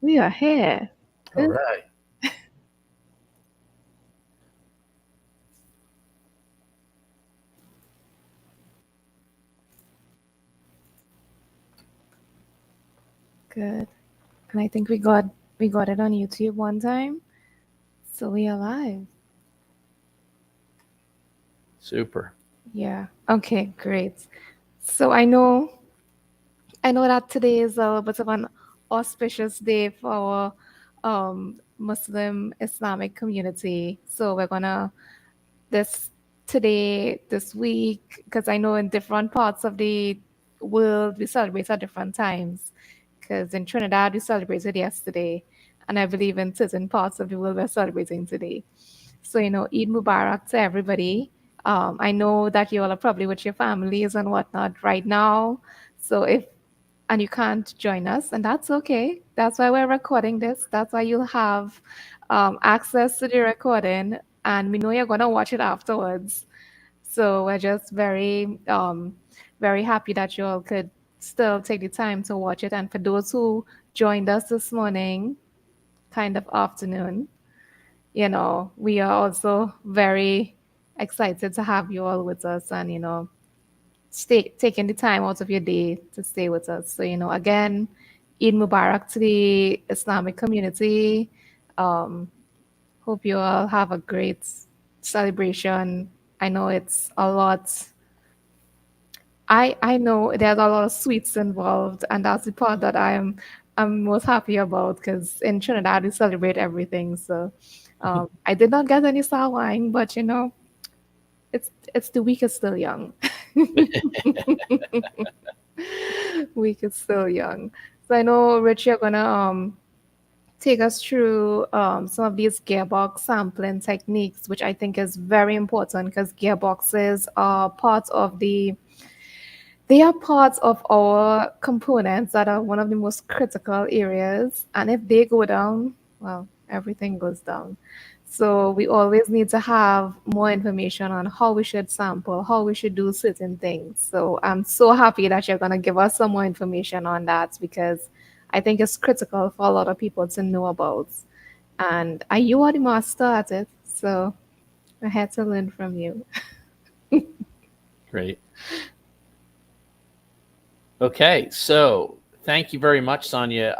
We are here. All Good. right. Good. And I think we got it on YouTube one time. So we are live. Super. Yeah. Okay, great. So I know that today is a little bit of an auspicious day for our Muslim Islamic community. So we're gonna this today, this week, because I know in different parts of the world we celebrate at different times. Because in Trinidad we celebrated yesterday, and I believe in certain parts of the world we're celebrating today. So Eid Mubarak to everybody. I know that you all are probably with your families and whatnot right now. So if and you can't join us, and that's okay. That's why we're recording this. That's why you'll have access to the recording, and we know you're gonna watch it afterwards. So we're just very happy that you all could still take the time to watch it. And for those who joined us this morning, kind of afternoon, we are also very excited to have you all with us, and stay taking the time out of your day to stay with us. So, again, Eid Mubarak to the Islamic community. Um, Hope you all have a great celebration. I know it's a lot. I know there's a lot of sweets involved, and that's the part that I'm most happy about because in Trinidad we celebrate everything. So I did not get any sour wine, but it's the week is still young. Week is still young. So I know, Rich, you're gonna take us through some of these gearbox sampling techniques, which I think is very important because gearboxes are parts of our components that are one of the most critical areas. And if they go down, well, everything goes down. So we always need to have more information on how we should sample, how we should do certain things. So I'm so happy that you're going to give us some more information on that because I think it's critical for a lot of people to know about. And you are the master at it. So I had to learn from you. Great. Okay. So thank you very much, Sonia.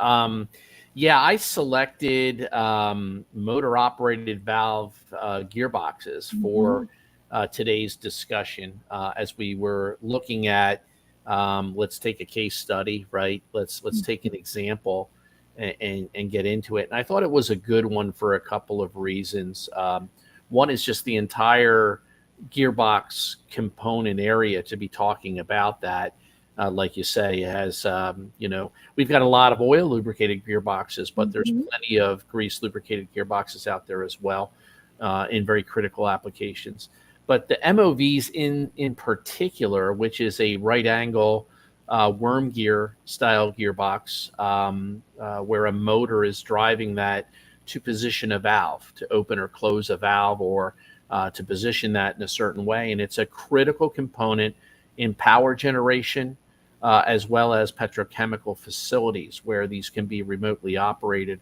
Yeah, I selected motor operated valve gearboxes for Mhm. today's discussion as we were looking at. Let's take a case study, right? Let's take an example and get into it. And I thought it was a good one for a couple of reasons. One is just the entire gearbox component area to be talking about that. Like you say, it has, we've got a lot of oil lubricated gearboxes, but there's Mhm. plenty of grease lubricated gearboxes out there as well in very critical applications. But the MOVs in particular, which is a right angle worm gear style gearbox, where a motor is driving that to position a valve, to open or close a valve, or to position that in a certain way. And it's a critical component in power generation as well as petrochemical facilities where these can be remotely operated.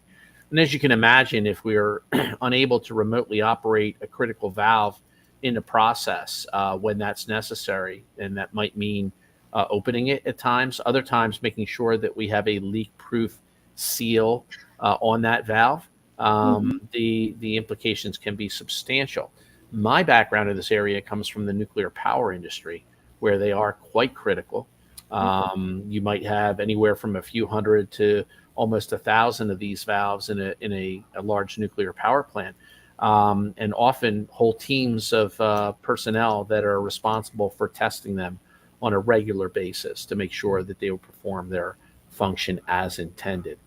And as you can imagine, if we are unable to remotely operate a critical valve in the process when that's necessary, and that might mean opening it at times, other times making sure that we have a leak-proof seal on that valve, Mhm. the implications can be substantial. My background in this area comes from the nuclear power industry, where they are quite critical. You might have anywhere from a few hundred to almost 1,000 of these valves in a large nuclear power plant, and often whole teams of personnel that are responsible for testing them on a regular basis to make sure that they will perform their function as intended.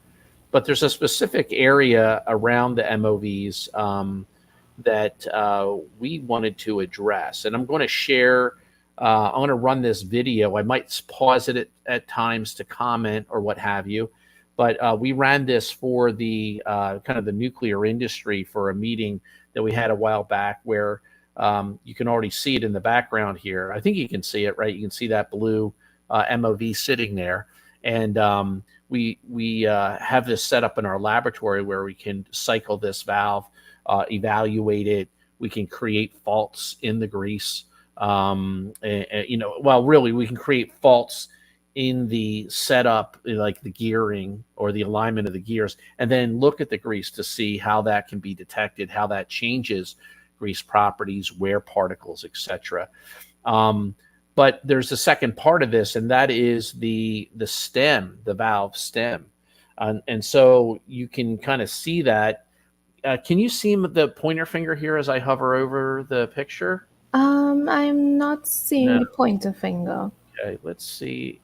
But there's a specific area around the MOVs that we wanted to address. And I'm going to share, I'm going to run this video. I might pause it at times to comment or what have you. But we ran this for the kind of the nuclear industry for a meeting that we had a while back where you can already see it in the background here. I think you can see it, right? You can see that blue MOV sitting there. And we have this set up in our laboratory where we can cycle this valve, evaluate it. We can create faults in the grease. Well, really, we can create faults in the setup, like the gearing or the alignment of the gears, and then look at the grease to see how that can be detected, how that changes grease properties, wear particles, etc. But there's a second part of this, and that is the stem, the valve stem. And so you can kind of see that. Can you see the pointer finger here as I hover over the picture? I'm not seeing No. the pointer finger. Okay, let's see.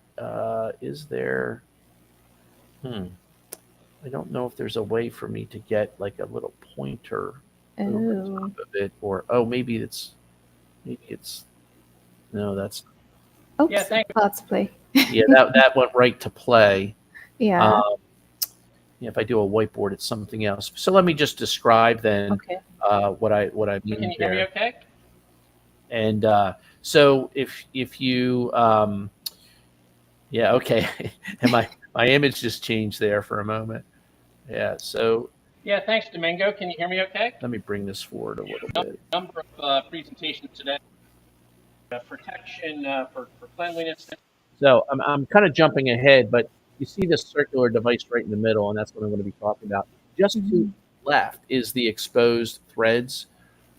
Is there? I don't know if there's a way for me to get like a little pointer over Oh, top of it, or maybe it's no, that's oops, Yeah, thanks. let's play. yeah, that went right to play. Yeah. If I do a whiteboard, it's something else. So let me just describe then Okay. what I mean Can you hear me there. okay? And so if you yeah, okay, and my image just changed there for a moment. Yeah, so Yeah, thanks, Domingo. Can you hear me okay? let me bring this forward a little bit. Number of presentations today. Protection for cleanliness. So I'm kind of jumping ahead, but you see this circular device right in the middle, and that's what I'm going to be talking about. Just to the left is the exposed threads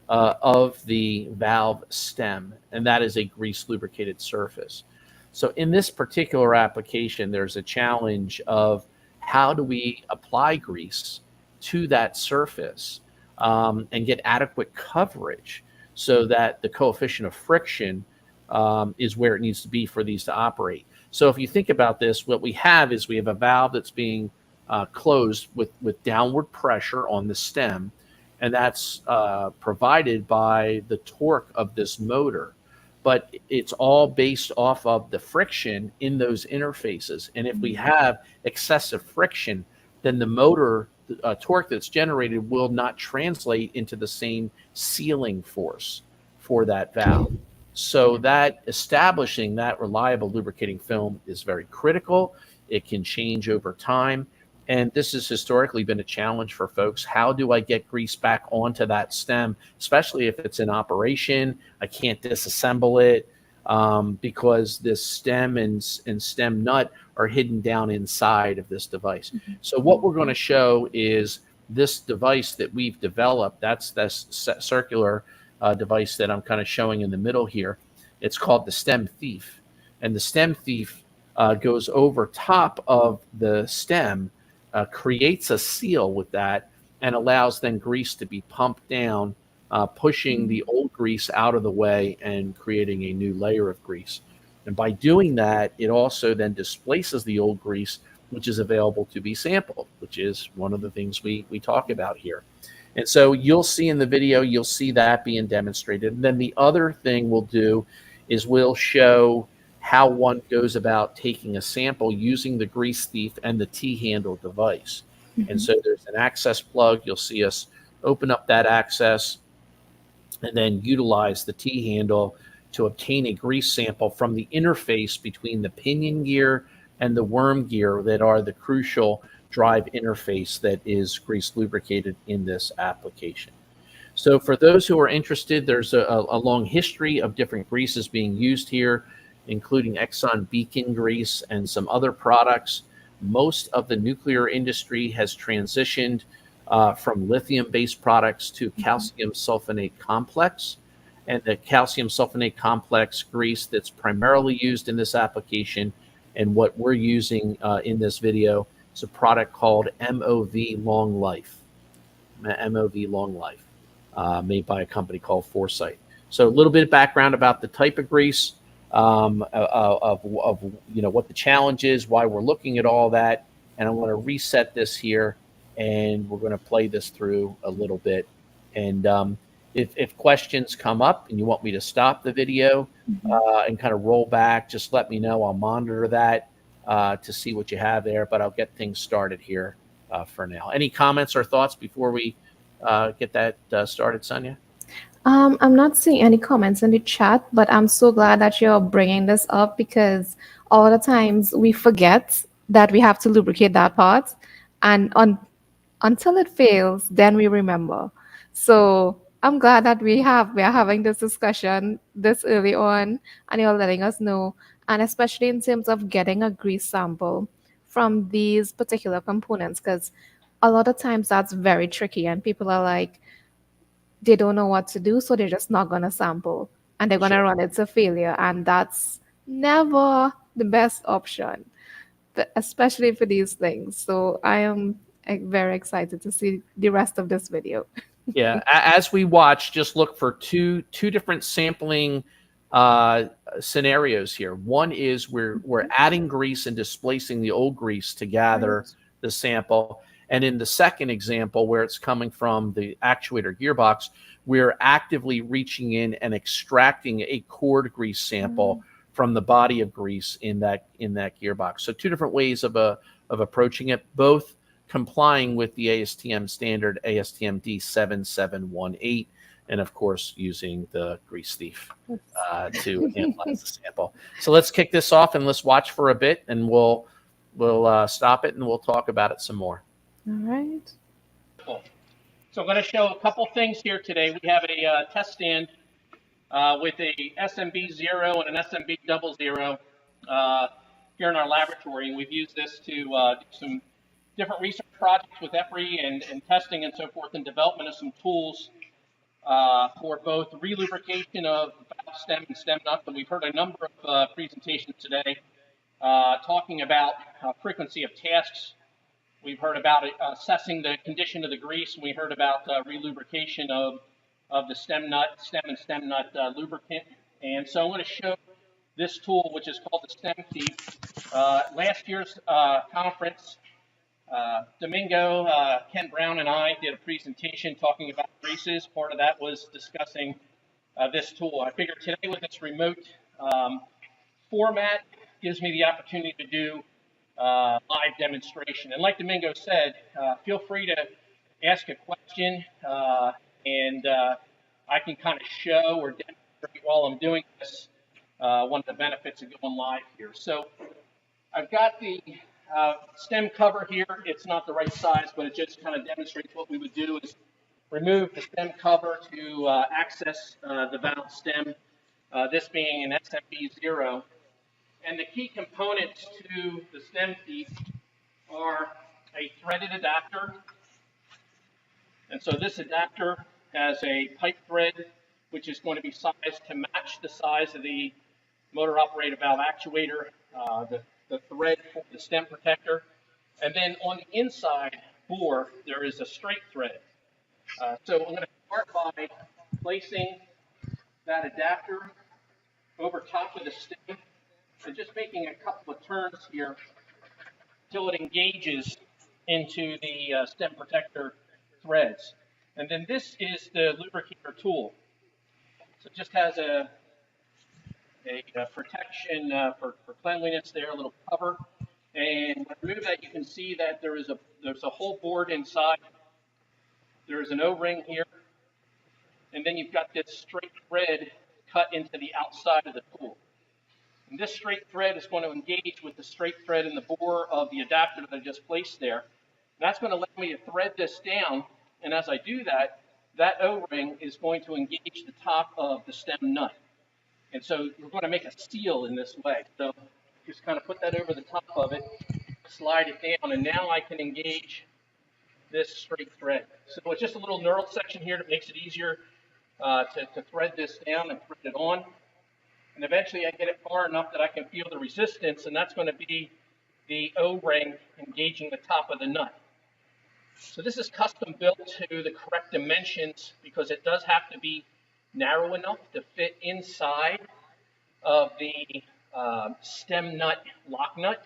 of the valve stem, and that is a grease lubricated surface. So in this particular application, there's a challenge of how do we apply grease to that surface and get adequate coverage so that the coefficient of friction is where it needs to be for these to operate. So if you think about this, what we have is we have a valve that's being closed with downward pressure on the stem, and that's provided by the torque of this motor. But it's all based off of the friction in those interfaces. And if we have excessive friction, then the motor torque that's generated will not translate into the same sealing force for that valve. So that establishing that reliable lubricating film is very critical. It can change over time. And this has historically been a challenge for folks. How do I get grease back onto that stem, especially if it's in operation? I can't disassemble it because this stem and stem nut are hidden down inside of this device. So what we're going to show is this device that we've developed. That's this circular device that I'm kind of showing in the middle here. It's called the StemThief. And the StemThief goes over top of the stem, creates a seal with that, and allows then grease to be pumped down, pushing the old grease out of the way and creating a new layer of grease. And by doing that, it also then displaces the old grease, which is available to be sampled, which is one of the things we talk about here. And so you'll see in the video, you'll see that being demonstrated. And then the other thing we'll do is we'll show how one goes about taking a sample using the grease thief and the T-handle device. And so there's an access plug. You'll see us open up that access and then utilize the T-handle to obtain a grease sample from the interface between the pinion gear and the worm gear that are the crucial drive interface that is grease lubricated in this application. So for those who are interested, there's a long history of different greases being used here, including Exxon Beacon grease and some other products. Most of the nuclear industry has transitioned from lithium-based products to calcium sulfonate complex. And the calcium sulfonate complex grease that's primarily used in this application and what we're using in this video is a product called MOV Long Life. MOV Long Life, made by a company called Foresight. So a little bit of background about the type of grease, of what the challenge is, why we're looking at all that, and I'm going to reset this here, and we're going to play this through a little bit. And if questions come up and you want me to stop the video and kind of roll back, just let me know. I'll monitor that to see what you have there, but I'll get things started here for now. Any comments or thoughts before we get that started, Sonia? I'm not seeing any comments in the chat, but I'm so glad that you're bringing this up because all the times we forget that we have to lubricate that part, and until it fails, then we remember. So I'm glad that we are having this discussion this early on, and you're letting us know, and especially in terms of getting a grease sample from these particular components, because a lot of times that's very tricky, and people are like, they don't know what to do, so they're just not gonna sample, and they're gonna Sure. run it to failure, and that's never the best option, especially for these things. So I am very excited to see the rest of this video. Yeah, as we watch, just look for two different sampling uh, scenarios here. One is we're adding grease and displacing the old grease to gather Right. the sample, and in the second example, where it's coming from the actuator gearbox, we're actively reaching in and extracting a cord grease sample from the body of grease in that gearbox. So two different ways of approaching it, both complying with the ASTM standard ASTM D7718, and of course using the grease thief to analyze the sample. So let's kick this off and let's watch for a bit, and we'll stop it and we'll talk about it some more. All right. Cool. So I'm going to show a couple things here today. We have a test stand with a SMB 0 and an SMB 00 here in our laboratory, and we've used this to do some different research projects with EPRI and testing and so forth, and development of some tools for both relubrication of valve stem and stem nut. And we've heard a number of presentations today talking about frequency of tasks. We've heard about assessing the condition of the grease, and we heard about relubrication of the stem and stem nut lubricant. And so I'm going to show this tool, which is called the StemThief. Last year's conference, Domingo, Ken Brown, and I did a presentation talking about greases. Part of that was discussing this tool. I figured today with its remote format gives me the opportunity to do live demonstration. And like Domingo said, feel free to ask a question, and I can kind of show or demonstrate while I'm doing this one of the benefits of going live here. So I've got the stem cover here. It's not the right size, but it just kind of demonstrates what we would do is remove the stem cover to access the valve stem, this being an SMB 0. And the key components to the StemThief are a threaded adapter. And so this adapter has a pipe thread, which is going to be sized to match the size of the motor operated valve actuator, the thread for the stem protector. And then on the inside bore, there is a straight thread. So I'm going to start by placing that adapter over top of the stem and just making a couple of turns here until it engages into the stem protector threads. And then this is the lubricator tool. So it just has a protection for cleanliness there, a little cover. And when I remove that, you can see that there's a whole board inside. There's an O-ring here. And then you've got this straight thread cut into the outside of the tool. And this straight thread is going to engage with the straight thread in the bore of the adapter that I just placed there. And that's going to allow me to thread this down. And as I do that, that O-ring is going to engage the top of the stem nut. And so we're going to make a seal in this way. So just kind of put that over the top of it, slide it down, and now I can engage this straight thread. So it's just a little knurled section here that makes it easier to thread this down and thread it on. And eventually I get it far enough that I can feel the resistance, and that's going to be the O-ring engaging the top of the nut. So this is custom built to the correct dimensions because it does have to be narrow enough to fit inside of the stem nut lock nut.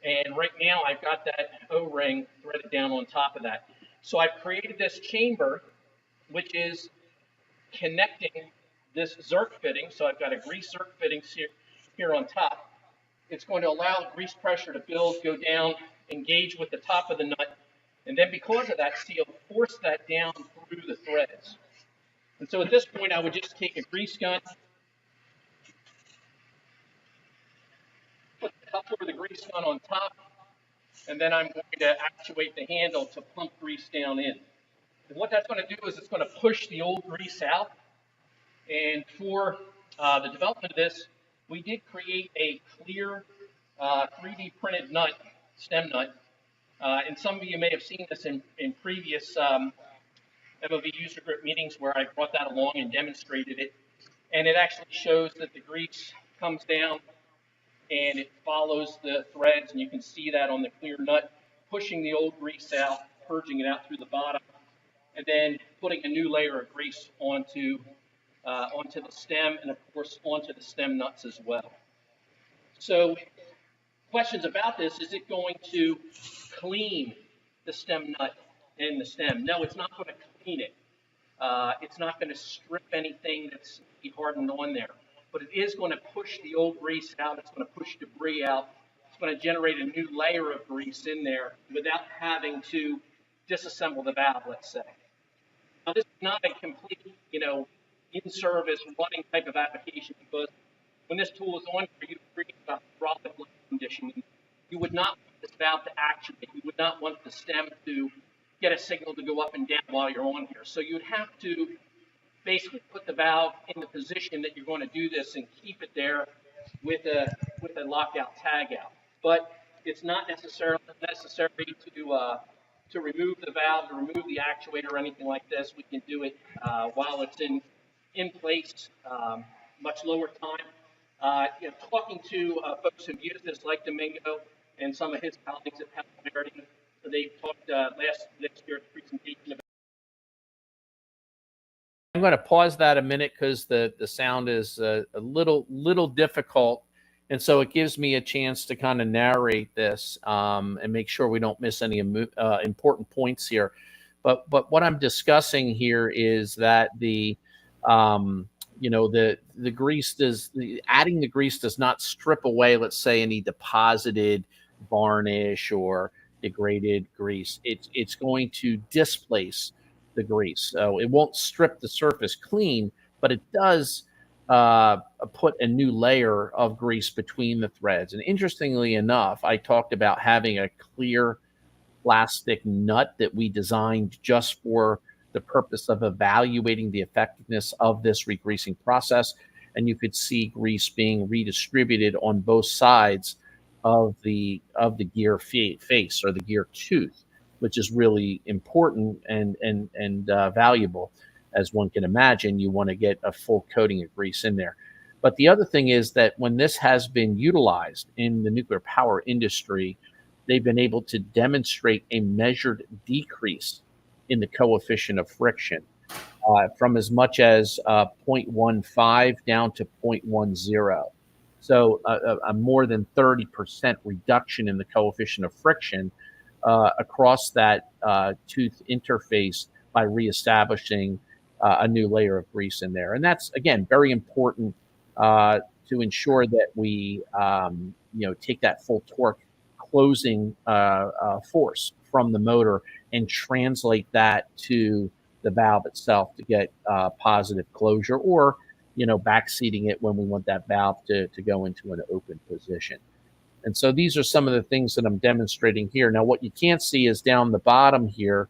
And right now I've got that O-ring threaded down on top of that. So I've created this chamber, which is connecting this Zerk fitting. So I've got a grease Zerk fitting here on top. It's going to allow grease pressure to build, go down, engage with the top of the nut, and then because of that seal, force that down through the threads. And so at this point, I would just take a grease gun, put the cover of the grease gun on top, and then I'm going to actuate the handle to pump grease down in. And what that's going to do is it's going to push the old grease out. And for the development of this, we did create a clear 3D printed nut, stem nut. And some of you may have seen this in previous MOV user group meetings where I brought that along and demonstrated it. And it actually shows that the grease comes down and it follows the threads, and you can see that on the clear nut, pushing the old grease out, purging it out through the bottom, and then putting a new layer of grease onto the stem, and of course onto the stem nuts as well. So questions about this: is it going to clean the stem nut and the stem? No, it's not going to clean it. It's not going to strip anything that's hardened on there, but it is going to push the old grease out. It's going to push debris out. It's going to generate a new layer of grease in there without having to disassemble the valve, let's say. Now, this is not a complete, in-service running type of application, because when this tool is on here, you create a hydraulic condition. You would not want this valve to actuate. You would not want the stem to get a signal to go up and down while you're on here. So you'd have to basically put the valve in the position that you're going to do this and keep it there with a lockout tag out. But it's not necessary to remove the valve, to remove the actuator or anything like this. We can do it while it's in place, much lower time. Talking to folks who've used this, like Domingo and some of his colleagues at Petrochemical, they talked last year at the presentation about. I'm going to pause that a minute because the sound is a little difficult, and so it gives me a chance to kind of narrate this and make sure we don't miss any important points here. But what I'm discussing here is that the grease adding the grease does not strip away, let's say, any deposited varnish or degraded grease. It's going to displace the grease. So it won't strip the surface clean, but it does put a new layer of grease between the threads. And interestingly enough, I talked about having a clear plastic nut that we designed just for the purpose of evaluating the effectiveness of this regreasing process. And you could see grease being redistributed on both sides of the gear face or the gear tooth, which is really important and valuable. As one can imagine, you want to get a full coating of grease in there. But the other thing is that when this has been utilized in the nuclear power industry, they've been able to demonstrate a measured decrease in the coefficient of friction from as much as 0.15 down to 0.10. So a more than 30% reduction in the coefficient of friction across that tooth interface by reestablishing a new layer of grease in there. And that's, again, very important to ensure that we take that full torque closing force from the motor and translate that to the valve itself to get positive closure, or backseating it when we want that valve to go into an open position. And so these are some of the things that I'm demonstrating here. Now, what you can't see is down the bottom here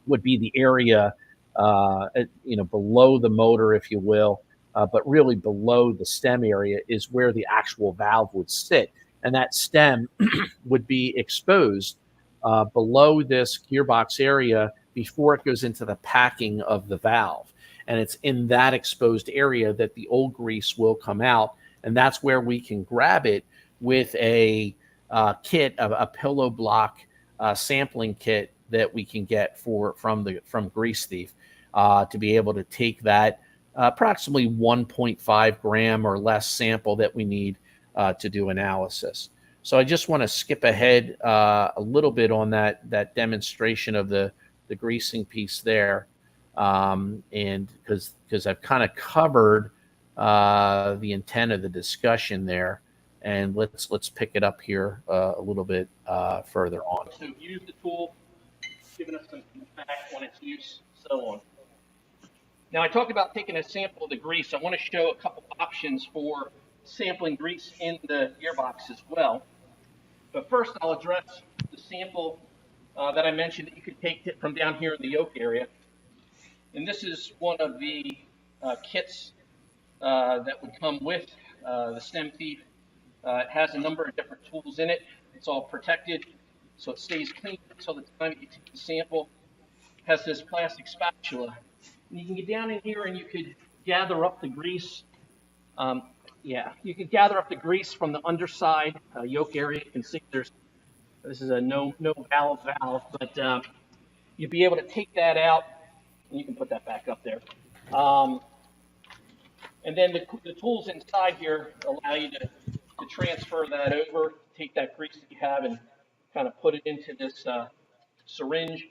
would be the area, below the motor, if you will, but really below the stem area is where the actual valve would sit. And that stem would be exposed below this gearbox area before it goes into the packing of the valve. And it's in that exposed area that the old grease will come out. And that's where we can grab it with a kit, a pillow block sampling kit that we can get from Grease Thief to be able to take that approximately 1.5 gram or less sample that we need to do analysis. So I just want to skip ahead a little bit on that demonstration of the greasing piece there, and because I've kind of covered the intent of the discussion there, and let's pick it up here a little bit further on. So use the tool, giving us some feedback on its use, so on. Now, I talked about taking a sample of the grease. I want to show a couple options for sampling grease in the gearbox as well. But first, I'll address the sample that I mentioned that you could take from down here in the yoke area. And this is one of the kits that would come with the StemThief. It has a number of different tools in it. It's all protected, so it stays clean until the time you take the sample. It has this plastic spatula. And you can get down in here and you could gather up the grease. You could gather up the grease from the underside yoke area. You can see this is a no valve, but you'd be able to take that out, and you can put that back up there. And then the tools inside here allow you to transfer that over, take that grease that you have and kind of put it into this syringe,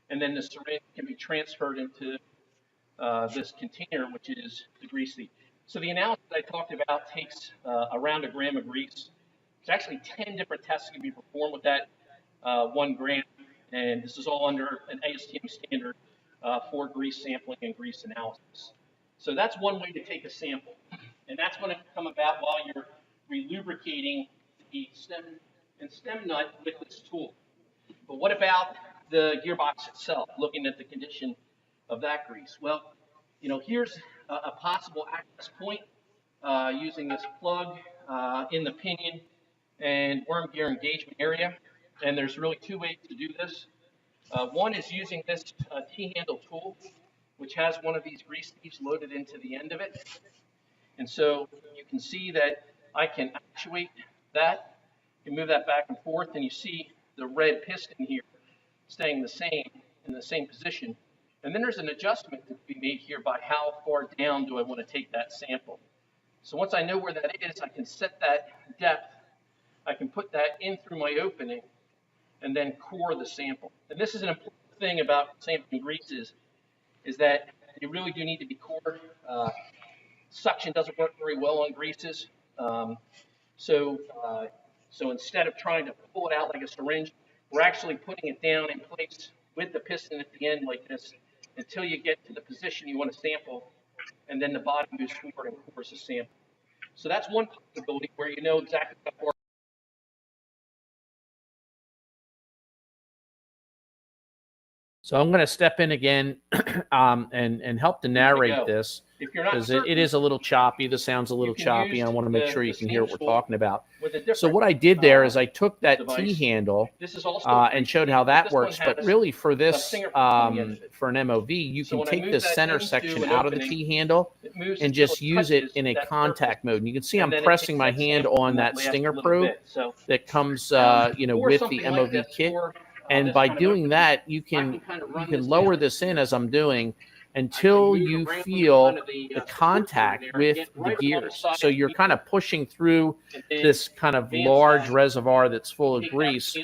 and then the syringe can be transferred into this container, which is the grease. So the analysis I talked about takes around a gram of grease. There's actually 10 different tests that can be performed with that 1 gram, and this is all under an ASTM standard for grease sampling and grease analysis. So that's one way to take a sample, and that's going to come about while you're relubricating the stem nut with this tool. But what about the gearbox itself, looking at the condition of that grease? Well, here's a possible access point using this plug in the pinion and worm gear engagement area. And there's really 2 ways to do this. One is using this T-handle tool, which has one of these grease thieves loaded into the end of it. And so you can see that I can actuate that. You can move that back and forth, and you see the red piston here staying the same in the same position. And then there's an adjustment to be made here by how far down do I want to take that sample. So once I know where that is, I can set that depth. I can put that in through my opening and then core the sample. And this is an important thing about sampling greases, is that you really do need to be cored. Suction doesn't work very well on greases. So instead of trying to pull it out like a syringe, we're actually putting it down in place with the piston at the end like this until you get to the position you want to sample, and then the body moves forward and cores the sample. So that's one possibility where you know exactly how far. So I'm going to step in again and help to narrate this, because it is a little choppy. The sound's a little choppy, and I want to make sure you can hear what we're talking about. So what I did there is I took that T-handle and showed how that works. But really for this, for an MOV, you can take the center section out of the T-handle and just use it in a contact mode. And you can see I'm pressing my hand on that stinger probe that comes with the MOV kit. And by doing that, you can lower this in as I'm doing until you feel the contact with the gears. So you're kind of pushing through this kind of large reservoir that's full of grease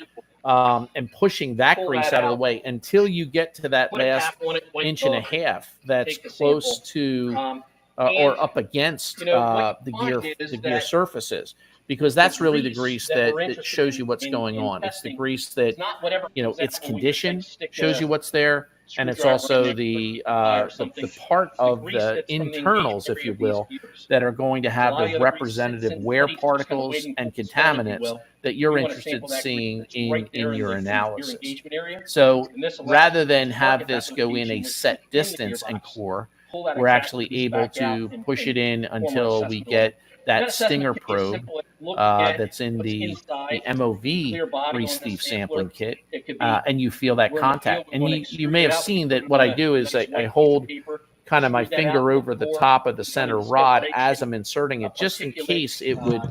and pushing that grease out of the way until you get to that last 1.5 inches that's close to or up against the gear surfaces. Because that's really the grease that shows you what's going on. It's the grease that, its condition shows you what's there, and it's also the part of the internals, if you will, that are going to have the representative wear particles and contaminants that you're interested in seeing in your analysis. So rather than have this go in a set distance and core, we're actually able to push it in until we get that stinger probe that's in the MOV grease thief sampling kit, and you feel that contact. And you may have seen that what I do is I hold kind of my finger over the top of the center rod as I'm inserting it, just in case it would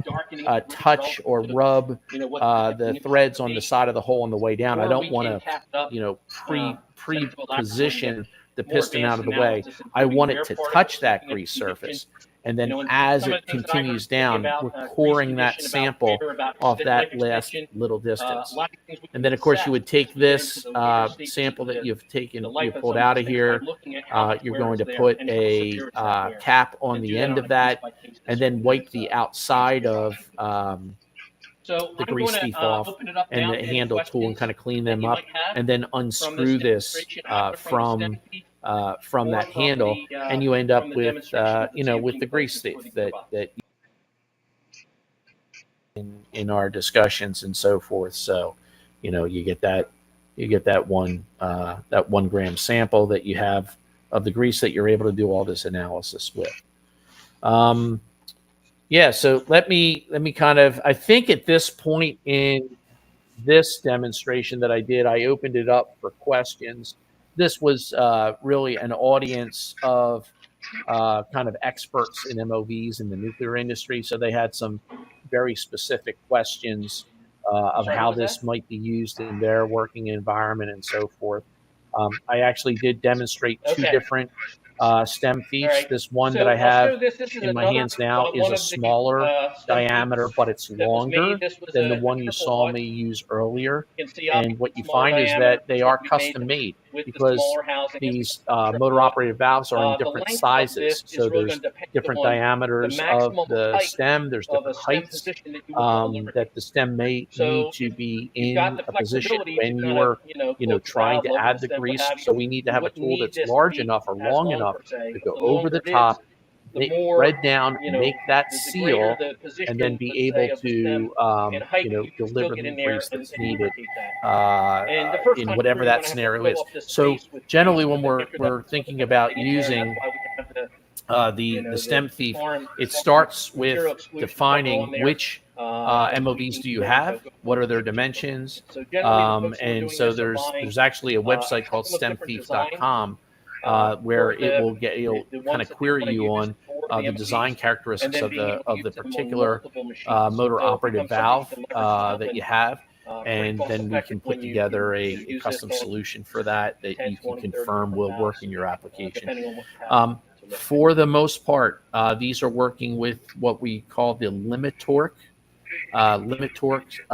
touch or rub the threads on the side of the hole on the way down. I don't want to, pre-position the piston out of the way. I want it to touch that grease surface. And then as it continues down, we're coring that sample off that last little distance. And then, of course, you would take this sample that you've pulled out of here. You're going to put a cap on the end of that and then wipe the outside of the grease thief off and the handle tool and kind of clean them up, and then unscrew this from that handle, and you end up with with the grease thief that in our discussions and so forth. So, you get that 1 gram sample that you have of the grease that you're able to do all this analysis with. Yeah, so let me kind of, I think at this point in this demonstration that I did, I opened it up for questions. This was really an audience of kind of experts in MOVs in the nuclear industry. So they had some very specific questions of Sorry, what how was that? this might be used in their working environment and so forth. I actually did demonstrate 2 Okay. different stem All thieves. right. This one that So I I'll have show this. This is in my another hands now is one a of the smaller stem diameter, thieves but it's that was made. longer This was than the a one you triple saw button. me use earlier. You can see And obviously what you smaller find is diameter that they that are we made custom made with the because smaller housing. This these was a triple motor button. operated valves are in The different length of sizes. this is So really going there's to depend different on the diameters of maximum the height stem. There's of a different stem heights position that you would want to that lubricate. the stem may need So to be you've got in the a position flexibility to when kind of, you're, close the trying valve, to open the add the stem, what grease. have you. So we need to You have a wouldn't tool need that's this to large be enough or as long long enough per se, to but go the over longer the it is, top, the more, thread down, make that the greater seal, the and then position, be let's able say, of the stem to, and height that you can still deliver get the in there grease and that's needed lubricate that. And the first in time through, whatever you're that going to have to scenario fill is. up the So space with grease, generally, when but after that, we're you put the thinking about chemistry in there. That's using why we have the the stem thief, farm it starts with material exclusion buffer defining on there. which And we MOVs can do you go have, what are their check them. dimensions, So generally, the folks who are and doing so this are buying there's actually a a website called couple of different designs StemThief.com where for it'll the kind ones of that they query want to you use on for the the design MOVs, and characteristics then being able to of use the them on particular multiple machines. motor So it operated becomes something you valve can leverage now that and you have, pretty and cost then we effective can put when you together a use this custom on solution for that 10, you can 20, 30 confirm different will work valves, in your application. depending on what you have to lubricate. For the most part, these are working with what we call the limit torque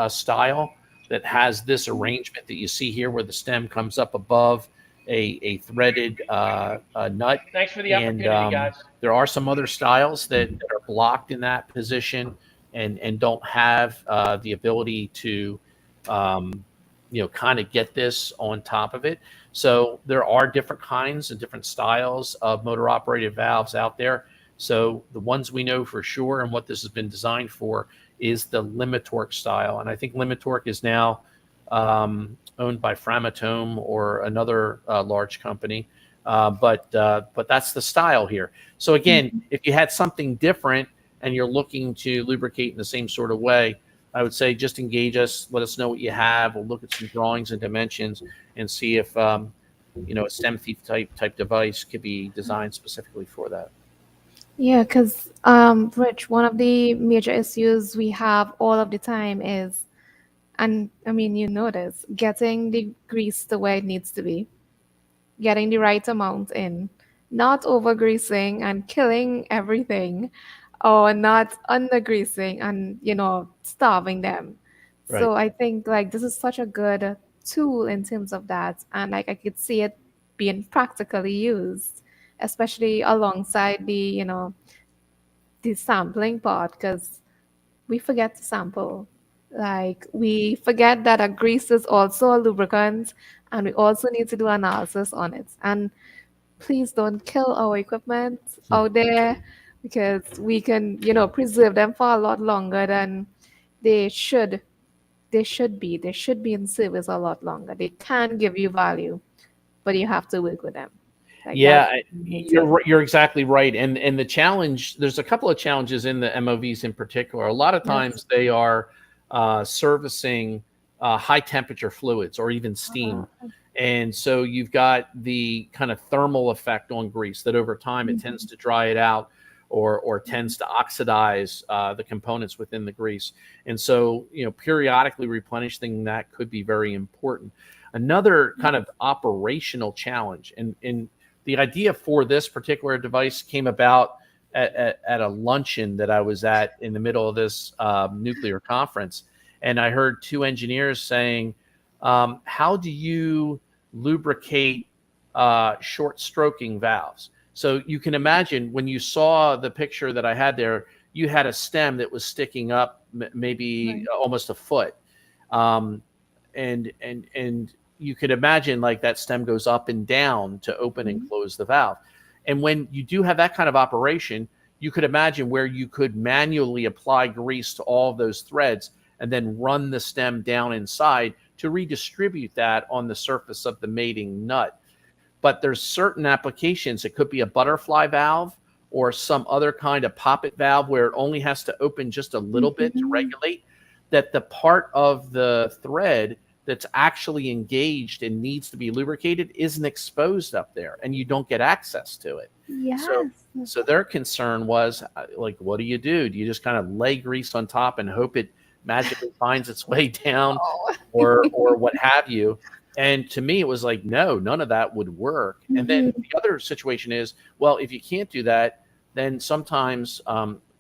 style that has this arrangement that you see here where the stem comes up above a threaded nut. Thanks for the And opportunity, guys. there are some other styles that are blocked in that position and don't have the ability to, kind of get this on top of it. So there are different kinds and different styles of motor operated valves out there. So the ones we know for sure and what this has been designed for is the Limitorque style. And I think Limitorque is now owned by Framatome or another large company. But that's the style here. So again, if you had something different and you're looking to lubricate in the same sort of way, I would say just engage us. Let us know what you have. We'll look at some drawings and dimensions and see if a stem thief type device could be designed specifically for that. Yeah, because Rich, one of the major issues we have all of the time is, and I mean, you know this, getting the grease to where it needs to be, getting the right amount in, not over greasing and killing everything, or not under greasing and starving them. Right. So I think like this is such a good tool in terms of that, and like I could see it being practically used, especially alongside the sampling part, because we forget to sample. Like we forget that a grease is also a lubricant, and we also need to do analysis on it. And please don't kill our equipment out there, because we can, preserve them for a lot longer than they should. They should be. They should be in service a lot longer. They can give you value, but you have to work with them. Like Yeah, that's you're exactly right. And the challenge, there's a couple of challenges in the MOVs in particular. A lot of yes. times they are servicing high temperature fluids or even steam. And so you've got the kind of thermal effect on grease that over time it tends to dry it out or tends to oxidize the components within the grease. And so, periodically replenishing that could be very important. Another kind of operational challenge, and the idea for this particular device came about at a luncheon that I was at in the middle of this nuclear conference. And I heard 2 engineers saying, how do you lubricate short stroking valves? So you can imagine when you saw the picture that I had there, you had a stem that was sticking up maybe Right. almost a foot. And you could imagine like that stem goes up and down to open and close the valve. And when you do have that kind of operation, you could imagine where you could manually apply grease to all of those threads and then run the stem down inside to redistribute that on the surface of the mating nut. But there's certain applications. It could be a butterfly valve or some other kind of poppet valve where it only has to open just a little bit to regulate, that the part of the thread that's actually engaged and needs to be lubricated isn't exposed up there, and you don't get access to it. Yes. So their concern was, like, what do? Do you just kind of lay grease on top and hope it magically finds its way down, or what have you? And to me, it was like, no, none of that would work. And then the other situation is, well, if you can't do that, then sometimes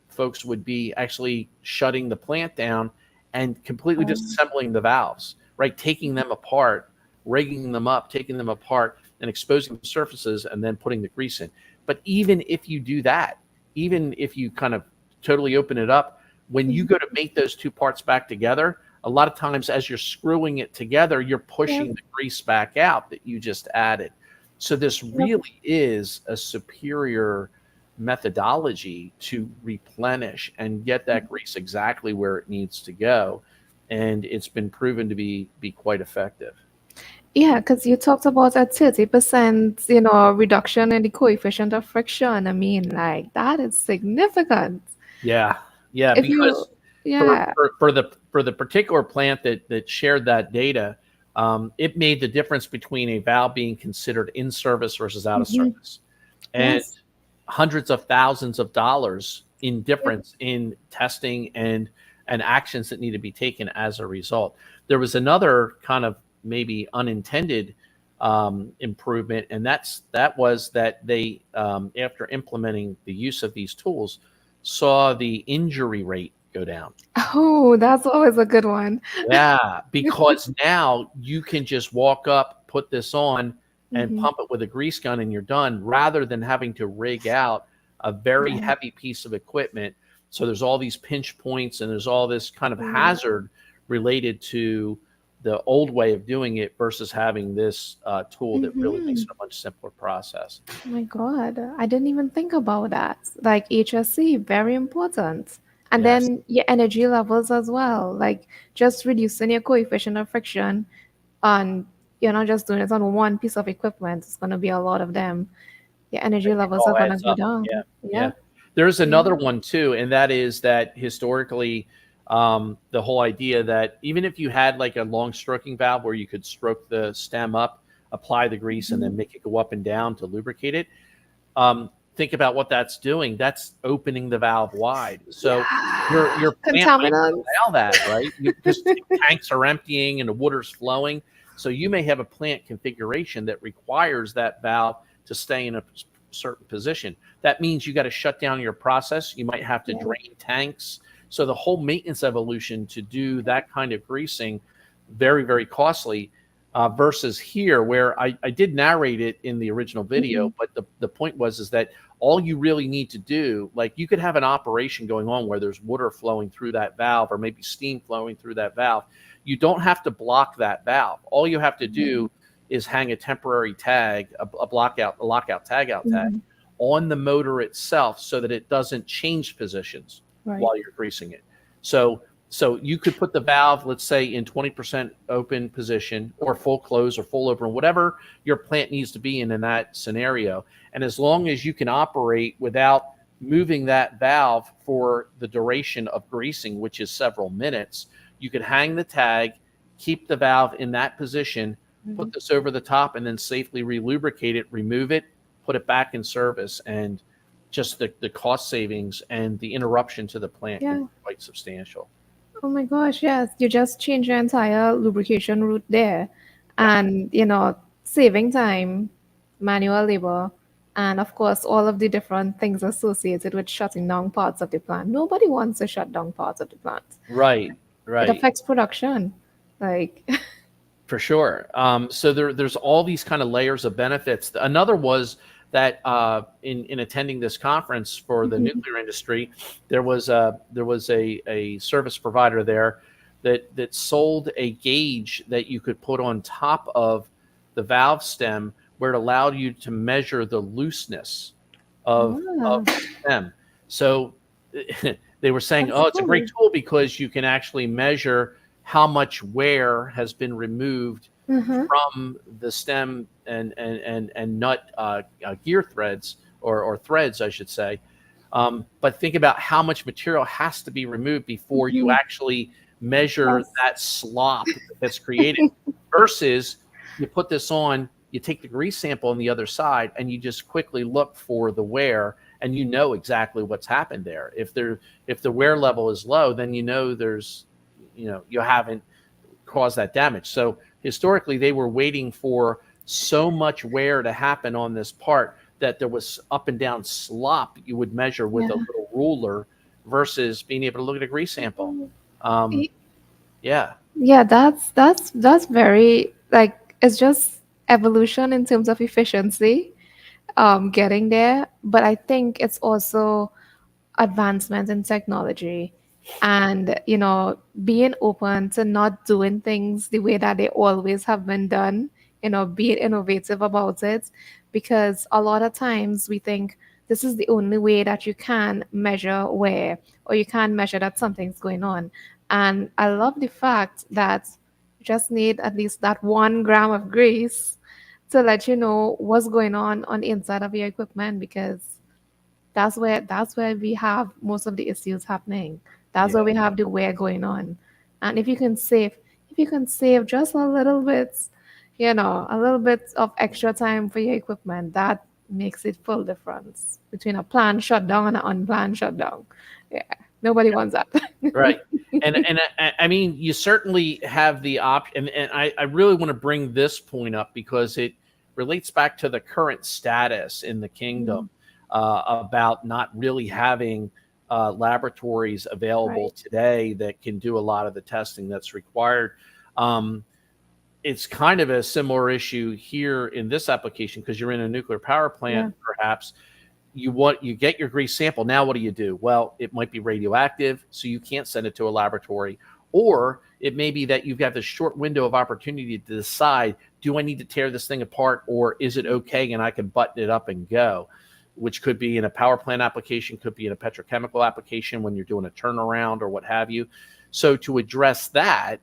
folks would be actually shutting the plant down and completely disassembling the valves, right? Taking them apart, rigging them up, taking them apart, and exposing the surfaces, and then putting the grease in. But even if you do that, even if you kind of totally open it up, when you go to mate those two parts back together, a lot of times as you're screwing it together, you're pushing the grease back out that you just added. So this really is a superior methodology to replenish and get that grease exactly where it needs to go. And it's been proven to be quite effective. Yeah, because you talked about a 30%, reduction in the coefficient of friction. I mean, like, that is significant. Yeah, If because yeah, for the particular plant that shared that data, it made the difference between a valve being considered in service versus out of service, and hundreds of thousands of dollars in difference in testing and actions that need to be taken as a result. There was another kind of maybe unintended improvement, and that was that they, after implementing the use of these tools, saw the injury rate go down. Oh, that's always a good one. Yeah, because now you can just walk up, put this on, and pump it with a grease gun, and you're done, rather than having to rig out a very heavy piece of equipment. So there's all these pinch points, and there's all this kind of hazard related to the old way of doing it versus having this tool that really makes it a much simpler process. Oh my God, I didn't even think about that. Like HSC, very important. And Yes. then your energy levels as well, like just reducing your coefficient of friction, and you're not just doing it on one piece of equipment. It's going to be a lot of them. Your energy levels are all going to adds go up. down. Yeah. There's another one too, and that is that historically, the whole idea that even if you had like a long stroking valve where you could stroke the stem up, apply the grease, and then make it go up and down to lubricate it, think about what that's doing. That's opening the valve wide. So your plant might not allow that, right? Because tanks are emptying and the water's flowing. So you may have a plant configuration that requires that valve to stay in a certain position. That means you got to shut down your process. You might have to drain tanks. So the whole maintenance evolution to do that kind of greasing, very, very costly, versus here where I did narrate it in the original video, but the point is that all you really need to do, like you could have an operation going on where there's water flowing through that valve or maybe steam flowing through that valve. You don't have to block that valve. All you have to do is hang a temporary tag, a lockout tagout tag on the motor itself so that it doesn't change positions while you're greasing it. So you could put the valve, let's say, in 20% open position or full close or full open, whatever your plant needs to be in that scenario. And as long as you can operate without moving that valve for the duration of greasing, which is several minutes, you could hang the tag, keep the valve in that position, put this over the top, and then safely relubricate it, remove it, put it back in service, and just the cost savings and the interruption to the plant can be quite substantial. Oh my gosh, yes. You just change your entire lubrication route there. And, saving time, manual labor, and of course, all of the different things associated with shutting down parts of the plant. Nobody wants to shut down parts of the plant. Right. It affects production. Like, for sure. So there's all these kind of layers of benefits. Another was that in attending this conference for the nuclear industry, there was a service provider there that sold a gauge that you could put on top of the valve stem where it allowed you to measure the looseness of the stem. So they were saying, That's oh, it's a great cool. tool because you can actually measure how much wear has been removed Mm-hmm. from the stem and nut gear threads or threads, I should say. But think about how much material has to be removed before you Mm-hmm. actually measure Yes. that slop that's created versus you put this on, you take the grease sample on the other side and you just quickly look for the wear and you know exactly what's happened there. If the wear level is low, then you know you haven't caused that damage. So historically they were waiting for so much wear to happen on this part that there was up and down slop you would measure with a Yeah. little ruler versus being able to look at a grease sample. Um, yeah, Yeah, that's very like it's just evolution in terms of efficiency, getting there. But I think it's also advancements in technology and being open to not doing things the way that they always have been done, being innovative about it, because a lot of times we think this is the only way that you can measure where, or you can measure that something's going on. And I love the fact that you just need at least that 1 gram of grease to let you know what's going on the inside of your equipment, because that's where we have most of the issues happening. That's where yeah, we have the wear going on. And if you can save just a little bit of extra time for your equipment, that makes it full difference between a planned shutdown and an unplanned shutdown. Yeah. Nobody wants that. right. I mean, you certainly have the option, and I really want to bring this point up because it relates back to the current status in the kingdom Mm, about not really having laboratories available right. today that can do a lot of the testing that's required. Um, it's kind of a similar issue here in this application because you're in a nuclear power plant, Yeah. perhaps you get your grease sample. Now what do? Well, it might be radioactive, so you can't send it to a laboratory. Or it may be that you've got this short window of opportunity to decide, do I need to tear this thing apart or is it okay and I can button it up and go? Which could be in a power plant application, could be in a petrochemical application when you're doing a turnaround or what have you. So to address that,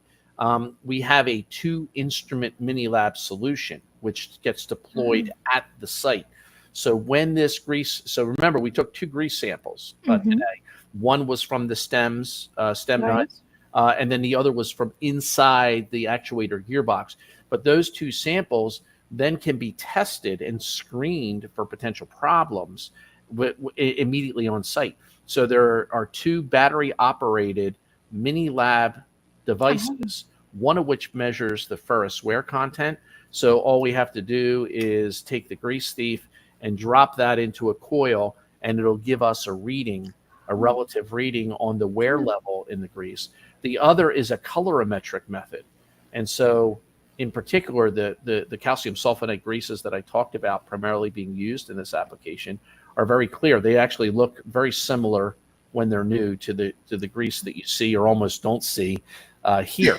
we have a 2-instrument mini lab solution, which gets deployed at the site. So when this grease, so remember, we took 2 grease samples Mm-hmm. today. One was from the stem Right. nuts, and then the other was from inside the actuator gearbox. But those 2 samples then can be tested and screened for potential problems immediately on site. So there are 2 battery operated mini lab Oh, devices, one of which measures the ferrous wear content. So all we have to do is take the grease thief and drop that into a coil, and it'll give us a reading, a relative reading on the wear level in the grease. The other is a colorimetric method. And so in particular, the calcium sulfonate greases that I talked about primarily being used in this application are very clear. They actually look very similar when they're new to the grease that you see or almost don't see here.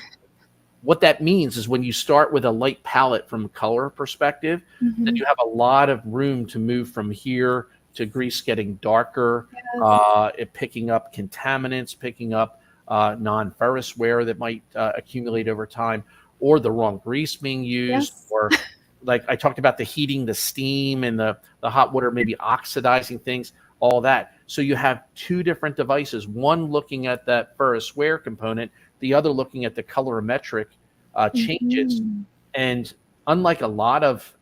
What that means is when you start with a light palette from a color perspective, then mm-hmm. you have a lot of room to move from here to grease getting darker, Yes. it picking up contaminants, picking up non-ferrous wear that might accumulate over time, or the wrong grease being used, Yes. or like I talked about the heating, the steam, and the hot water maybe oxidizing things, all that. So you have 2 different devices, one looking at that ferrous wear component, the other looking at the colorimetric changes. Mm-hmm. And unlike a lot of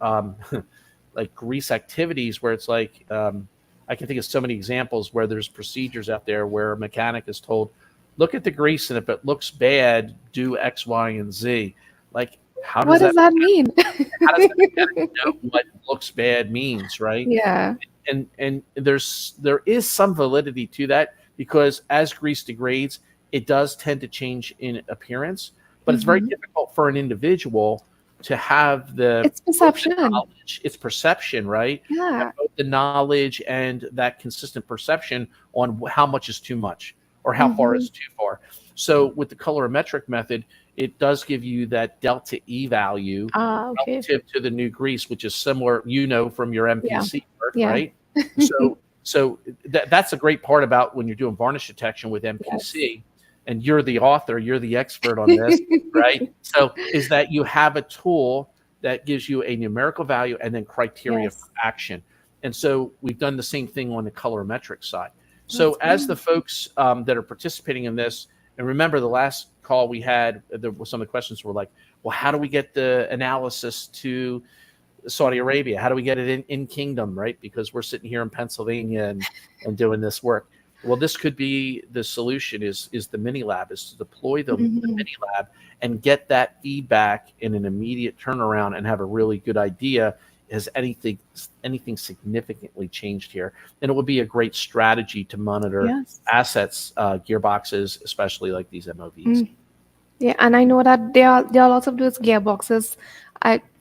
like grease activities where it's like, I can think of so many examples where there's procedures out there where a mechanic is told, look at the grease, and if it looks bad, do X, Y, and Z. Like, What does that mean? how does that mechanic know what looks bad means, right? Yeah. And there is some validity to that because as grease degrades, it does tend to change in appearance, but it's very Mm-hmm. difficult for an individual to have the It's both the perception. knowledge, it's perception, right? Have Yeah. both the knowledge and that consistent perception on how much is too much or how far Mm-hmm. is too far. So with the colorimetric method, it does give you that delta E value Ah, okay. relative to the new grease, which is similar, from your Yeah. MPC work, Yeah. right? So So that's a great part about when you're doing varnish detection with Yes. MPC, and you're the author, you're the expert on this, right? So is that you have a tool that gives you a numerical value and then criteria for Yes. action. And so we've done the same thing on the colorimetric side. So That's as the great. folks that are participating in this, and remember the last call we had, some of the questions were like, well, how do we get the analysis to Saudi Arabia? How do we get it in Kingdom, right? Because we're sitting here in Pennsylvania and doing this work. Well, this could be the solution is the mini lab, is to deploy the mini lab and get that feedback in an immediate turnaround and have a really good idea. Has anything significantly changed here? And it would be a great strategy to monitor Yes. assets, gearboxes, especially like these MOVs. Mm. Yeah, and I know that there are lots of those gearboxes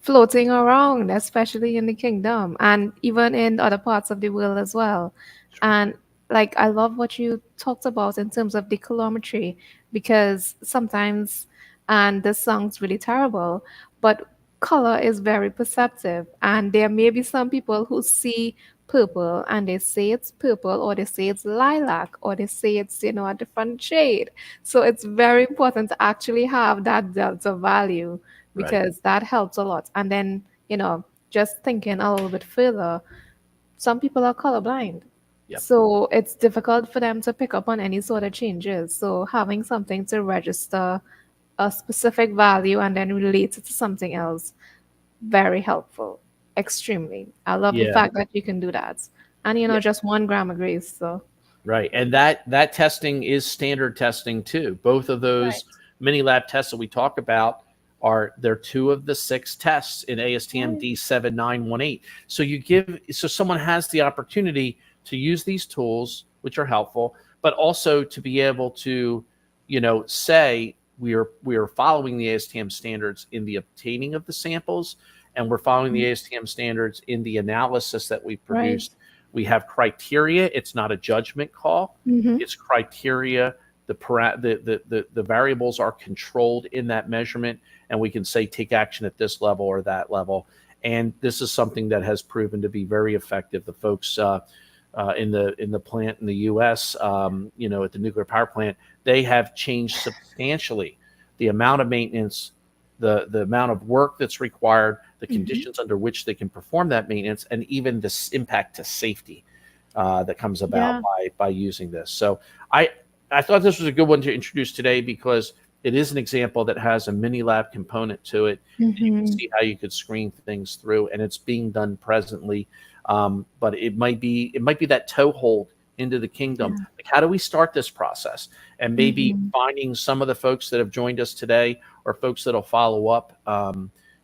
floating around, especially in the kingdom and even in other parts of the world as well. Sure. And like I love what you talked about in terms of the colorimetry, because sometimes, and this sounds really terrible, but color is very perceptive, and there may be some people who see purple and they say it's purple, or they say it's lilac, or they say it's a different shade. So it's very important to actually have that delta value, Right. because that helps a lot. And then, just thinking a little bit further, some people are colorblind. Yep. So it's difficult for them to pick up on any sort of changes. So having something to register a specific value and then relate it to something else, very helpful. Extremely. I love the Yeah. fact that you can do that. And Yeah. just 1 gram of grace. So Right. And that testing is standard testing too. Both of right. those mini lab tests that we talk about they're 2 of the 6 tests in ASTM Right. D7918. So someone has the opportunity to use these tools, which are helpful, but also to be able to, say we are following the ASTM standards in the obtaining of the samples, and we're following the ASTM standards in the analysis that we Right. produced. We have criteria. It's not a judgment call. Mm-hmm. It's criteria. The variables are controlled in that measurement, and we can say take action at this level or that level. And this is something that has proven to be very effective. The folks in the plant in the U.S., at the nuclear power plant, they have changed substantially the amount of maintenance, the amount of work that's required, the conditions under which they can perform that maintenance, and even this impact to safety that comes about Yeah. by using this. So I thought this was a good one to introduce today, because it is an example that has a mini lab component to it. And you can Mm-hmm. see how you could screen things through, and it's being done presently. But it might be that toehold into the kingdom. Yeah. Like, how do we start this process? And maybe Mm-hmm. finding some of the folks that have joined us today, or folks that'll follow up,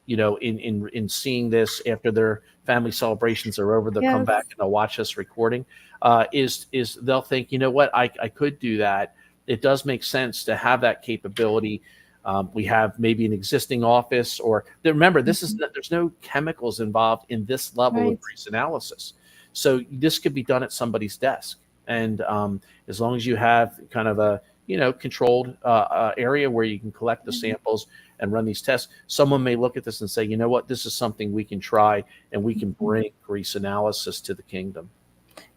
in seeing this after their family celebrations are over, they'll come Yes. back and they'll watch us recording. Is they'll think, you know what, I could do that. It does make sense to have that capability. We have maybe an existing office, or remember, there's no chemicals involved in this level Right. of grease analysis. So this could be done at somebody's desk. And as long as you have kind of a controlled area where you can collect the samples and run these tests, someone may look at this and say, you know what, this is something we can try, and we can bring grease analysis to the kingdom.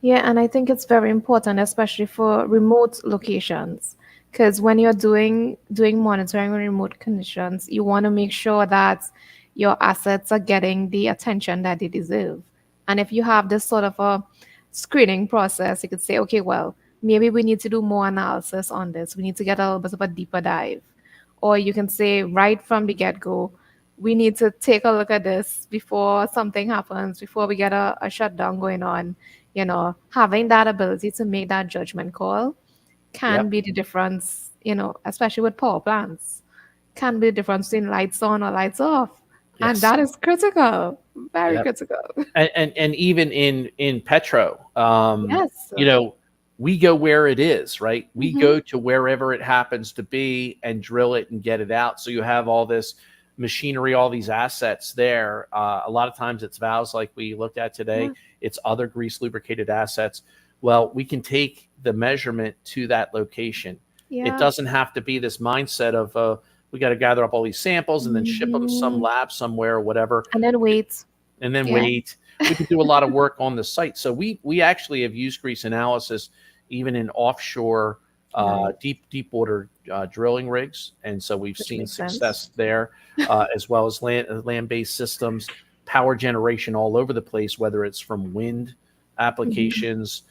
Yeah, and I think it's very important, especially for remote locations, because when you're doing monitoring in remote conditions, you want to make sure that your assets are getting the attention that they deserve. And if you have this sort of a screening process, you could say, okay, well, maybe we need to do more analysis on this. We need to get a little bit of a deeper dive. Or you can say right from the get-go, we need to take a look at this before something happens, before we get a shutdown going on. Having that ability to make that judgment call can Yep. be the difference, especially with power plants, can be the difference between lights on or lights off. And Yes. that is critical, very Yep. critical. And even in Petro, Yes. we go where it is, right? We Hmm. go to wherever it happens to be and drill it and get it out. So you have all this machinery, all these assets there. A lot of times it's valves like we looked at today. Yeah. It's other grease lubricated assets. Well, we can take the measurement to that location. It Yeah. doesn't have to be this mindset of we got to gather up all these samples and then ship them to some Hmm. lab somewhere or whatever, And then wait. and then Yeah. wait. we could do a lot of work on the site. So we actually have used grease analysis even in offshore Right. deep water drilling rigs, and so we've Which seen makes sense. success there, as well as land based systems, power generation all over the place, whether it's from wind Hmm. applications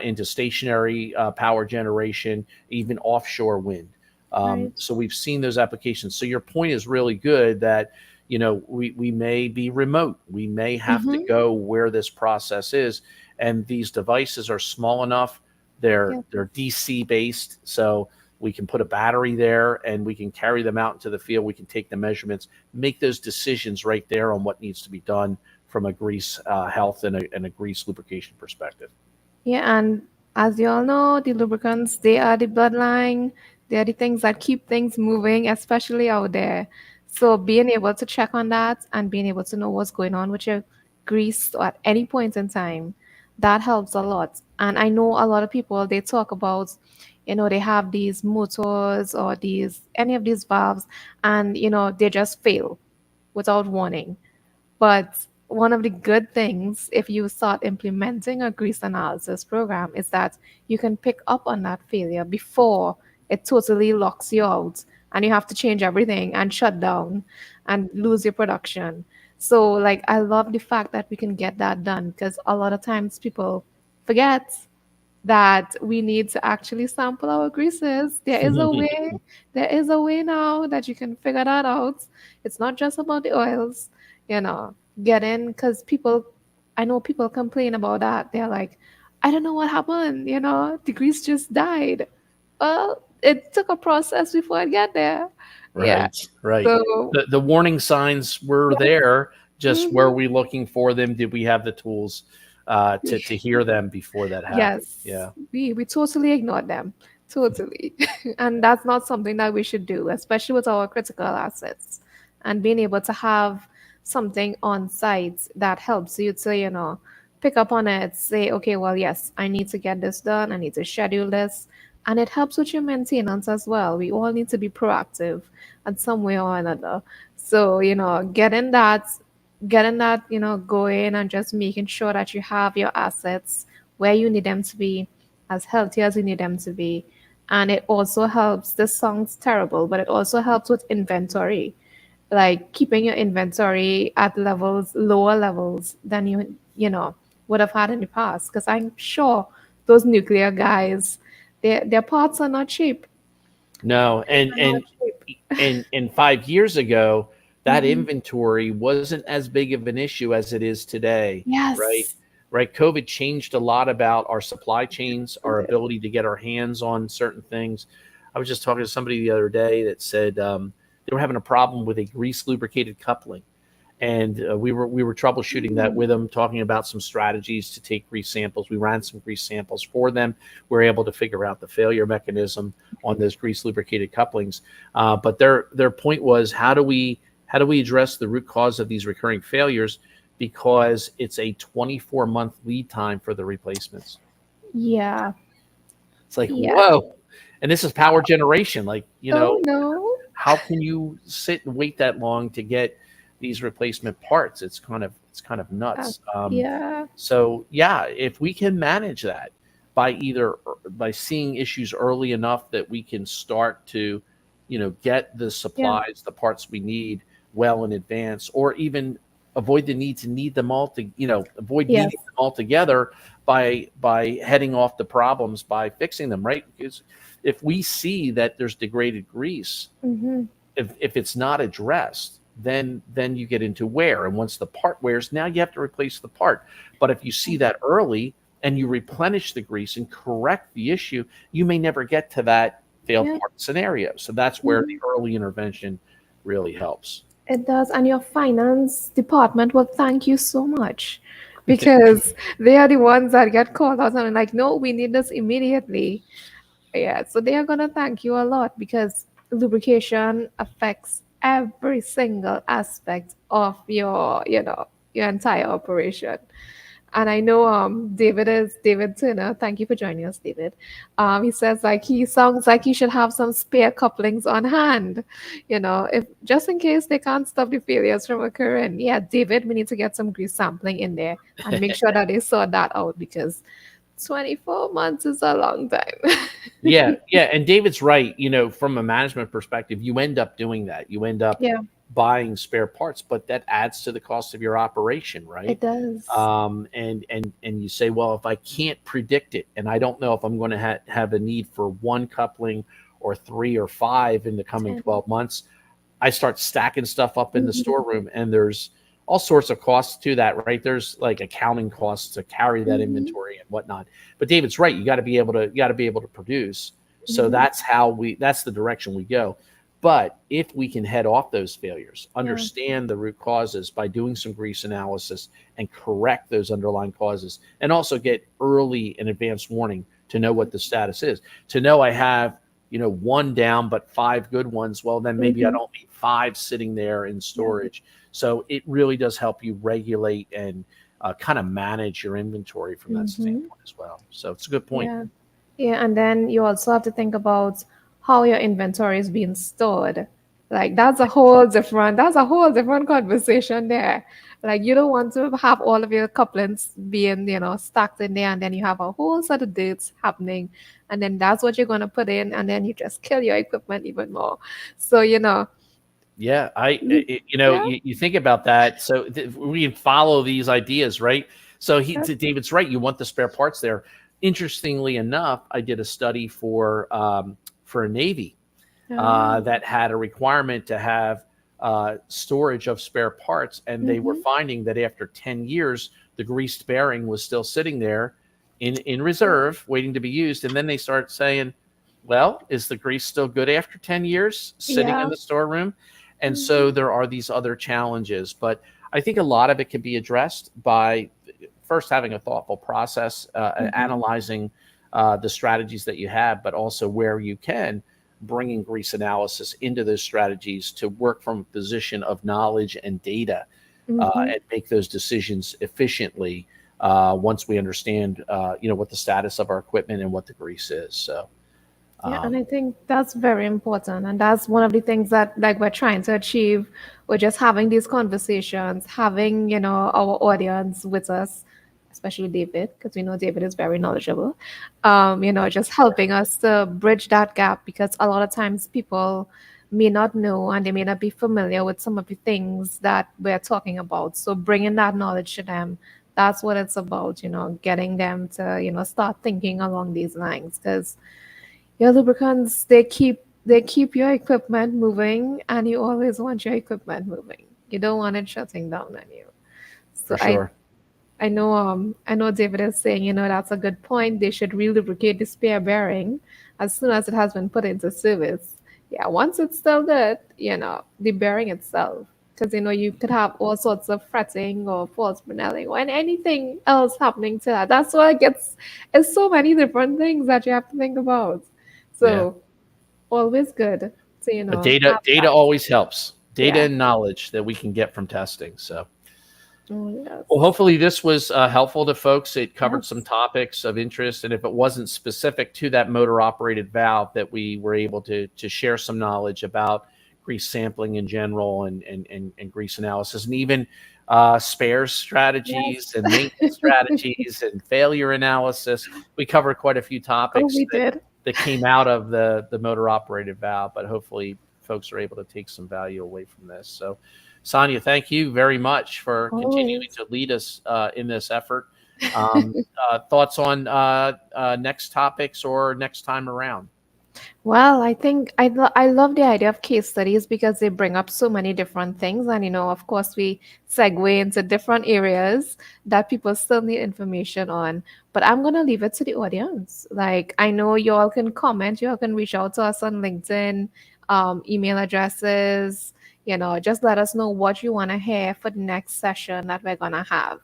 into stationary power generation, even offshore wind. Right. So we've seen those applications. So your point is really good that we may be remote. We may have to Hmm. go where this process is, and these devices are small enough. They're Yeah. they're DC based, so we can put a battery there and we can carry them out into the field. We can take the measurements, make those decisions right there on what needs to be done from a grease health and a grease lubrication perspective. Yeah, and as you all know, the lubricants, they are the bloodline. They are the things that keep things moving, especially out there. So being able to check on that and being able to know what's going on with your grease at any point in time, that helps a lot. And I know a lot of people, they talk about, they have these motors or any of these valves, and, they just fail without warning. But one of the good things, if you start implementing a grease analysis program, is that you can pick up on that failure before it totally locks you out and you have to change everything and shut down and lose your production. So, like, I love the fact that we can get that done because a lot of times people forget that we need to actually sample our greases. There is a way now that you can figure that out. It's not just about the oils, you know, get in because I know people complain about that. They're like, I don't know what happened, the grease just died. Well, it took a process before it get there. Yeah. Right, right. So, The warning signs were yeah. there. Just were Mhm. we looking for them? Did we have the tools to hear them before that happened? Yes, Yeah. we totally ignored them. Totally. And that's not something that we should do, especially with our critical assets. And being able to have something on site that helps you to, pick up on it, say, okay, well, yes, I need to get this done, I need to schedule this. And it helps with your maintenance as well. We all need to be proactive in some way or another. So, getting that going and just making sure that you have your assets where you need them to be, as healthy as you need them to be. And it also helps, this sounds terrible, but it also helps with inventory, like keeping your inventory at lower levels than you would have had in the past, because I'm sure those nuclear guys, their parts are not cheap. No, They're not cheap. and 5 years ago, that Hmm. inventory wasn't as big of an issue as it is today, right? Yes, Right. COVID changed a lot about our supply chains, it our did. ability to get our hands on certain things. I was just talking to somebody the other day that said they were having a problem with a grease lubricated coupling, and we were troubleshooting that with them, talking about some strategies to take grease samples. We ran some grease samples for them. We were able to figure out the failure mechanism on those grease lubricated couplings. But their point was, how do we address the root cause of these recurring failures? Because it's a 24-month lead time for the replacements. Yeah, It's like, yeah. whoa. And this is power generation. Like, Oh no. how can you sit and wait that long to get these replacement parts? It's kind of Uh, nuts. yeah, So yeah, if we can manage that by seeing issues early enough that we can start to, get the yeah, supplies, the parts we need well in advance, or even avoid the need to need them all to, avoid yes. needing them all together by heading off the problems by fixing them, right? Because if we see that there's degraded grease, Hmm. if it's not addressed, then you get into wear, and once the part wears, now you have to replace the part. But if you see that early and you replenish the grease and correct the issue, you may never get to that failed Yeah. part scenario. So that's where the Mhm. early intervention really helps. It does, and your finance department will thank you so much because they are the ones that get called out and like, no, we need this immediately. Yeah, so they are gonna thank you a lot because lubrication affects every single aspect of your entire operation. And I know David Turner. Thank you for joining us, David. He says like he sounds like he should have some spare couplings on hand, if just in case they can't stop the failures from occurring. Yeah, David, we need to get some grease sampling in there and make sure that they sort that out because 24 months is a long time. Yeah, yeah, and David's right. From a management perspective, you end up doing that. You end up Yeah, buying spare parts, but that adds to the cost of your operation, it right? does. And you say, well, if I can't predict it, and I don't know if I'm going to have a need for one coupling or three or five in the coming 10. 12 months, I start stacking stuff up in the Mhm, storeroom, and there's all sorts of costs to that, right? There's like accounting costs to carry that mhm, inventory and whatnot. But David's right. You got to be able to produce. So mhm. that's the direction we go. But if we can head off those failures, Yeah. understand the root causes by doing some grease analysis and correct those underlying causes, and also get early and advanced warning to know what the status is, to know I have one down but five good ones, well then maybe I Mhm. don't need five sitting there in Yeah. storage. So it really does help you regulate and kind of manage your inventory from that Mhm. standpoint as well. So it's a good point. Yeah. Yeah, and then you also have to think about how your inventory is being stored. Like that's a whole different conversation there. Like you don't want to have all of your couplings being, stacked in there and then you have a whole set of dates happening and then that's what you're gonna put in and then you just kill your equipment even more. So, Yeah, you- yeah, you think about that. So we can follow these ideas, right? So yeah, David's right. You want the spare parts there. Interestingly enough, I did a study for a Navy um, that had a requirement to have storage of spare parts, and they were mhm, finding that after 10 years, the greased bearing was still sitting there in reserve, waiting to be used. And then they start saying, "Well, is the grease still good after 10 years, sitting in yeah, the storeroom?" And so mhm, there are these other challenges, but I think a lot of it can be addressed by first having a thoughtful process, mhm, analyzing the strategies that you have, but also where you can bringing grease analysis into those strategies to work from a position of knowledge and data, mhm. and make those decisions efficiently once we understand what the status of our equipment and what the grease is. So Yeah, and um, I think that's very important. And that's one of the things that like we're trying to achieve. We're just having these conversations, having, our audience with us, especially David, because we know David is very knowledgeable. Just helping us to bridge that gap because a lot of times people may not know and they may not be familiar with some of the things that we're talking about. So bringing that knowledge to them, that's what it's about, getting them to, start thinking along these lines because your lubricants they keep your equipment moving and you always want your equipment moving. You don't want it shutting down on you. So for I sure. I know David is saying, that's a good point. They should re-lubricate the spare bearing as soon as it has been put into service. Yeah, once it's still good, the bearing itself. Because you could have all sorts of fretting or false Brunelling or anything else happening to that. That's why it's so many different things that you have to think about. Yeah. So always good to, But data have data that. always helps. Data Yeah. and knowledge that we can get from testing. So Oh, yes. well, hopefully this was helpful to folks. It covered some Yes. topics of interest, and if it wasn't specific to that motor operated valve, that we were able to share some knowledge about grease sampling in general and grease analysis, and even spares strategies Yes. and maintenance strategies and failure analysis. We covered quite a few Oh, topics we did. that came out of the motor operated valve, but hopefully folks are able to take some value away from this. So Sonia, thank you very much for continuing Always. to lead us in this effort. Thoughts on next topics or next time around? Well, I think I love the idea of case studies because they bring up so many different things. And, of course, we segue into different areas that people still need information on. But I'm going to leave it to the audience. Like, I know you all can comment, you all can reach out to us on LinkedIn, email addresses, just let us know what you want to hear for the next session that we're going to have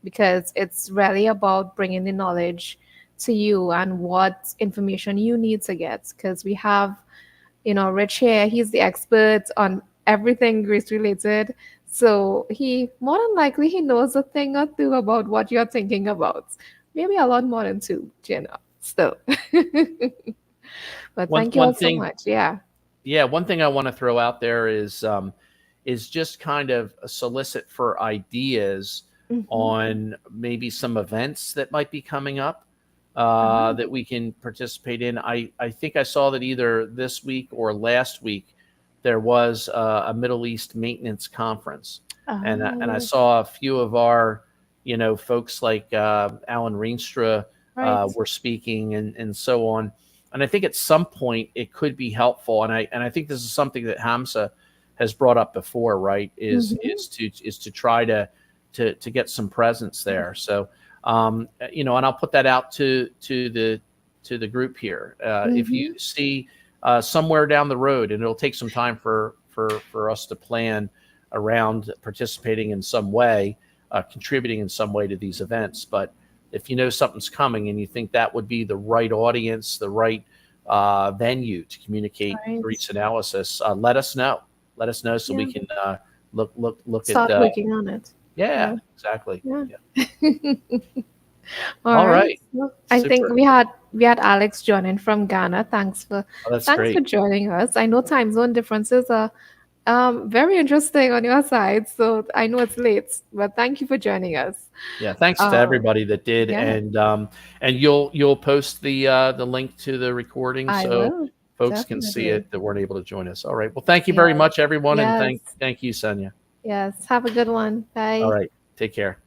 because it's really about bringing the knowledge to you and what information you need to get because we have Rich here, he's the expert on everything grease related. So he more than likely he knows a thing or two about what you're thinking about. Maybe a lot more than two, still. But One thank you all one so thing, much. Yeah. yeah, one thing I want to throw out there is just kind of solicit for ideas Mm-hmm. on maybe some events that might be coming up Oh. that we can participate in. I think I saw that either this week or last week there was a Middle East maintenance conference, and I Oh, saw a few of our folks like Alan Reenstra right. were speaking and so on. And I think at some point it could be helpful, and I think this is something that Hamza has brought up before, right? Mm-hmm. Is to try to get some presence there. So and I'll put that out to the group here. If Mm-hmm. you see somewhere down the road, and it'll take some time for us to plan around participating in some way, contributing in some way to these events. But if you know something's coming and you think that would be the right audience, the right venue to communicate Right. Greece analysis, let us know. Let us know so we Yeah. can look at. Start working on it. Yeah, Yeah. exactly. Yeah. Yeah. All All right. right. Well, I think Super. we had Alex joining from Ghana. Oh, that's Thanks for great. joining us. I know time zone differences are very interesting on your side, so I know it's late, but thank you for joining us. Yeah, thanks to Um, everybody that did, yeah, and you'll post the link to the recording I so will folks can see definitely. it that weren't able to join us. All right. Well, thank you very Yes, much, everyone, and yes, thank you, Sonia. yes. Have a good one. All Bye. right. Take care.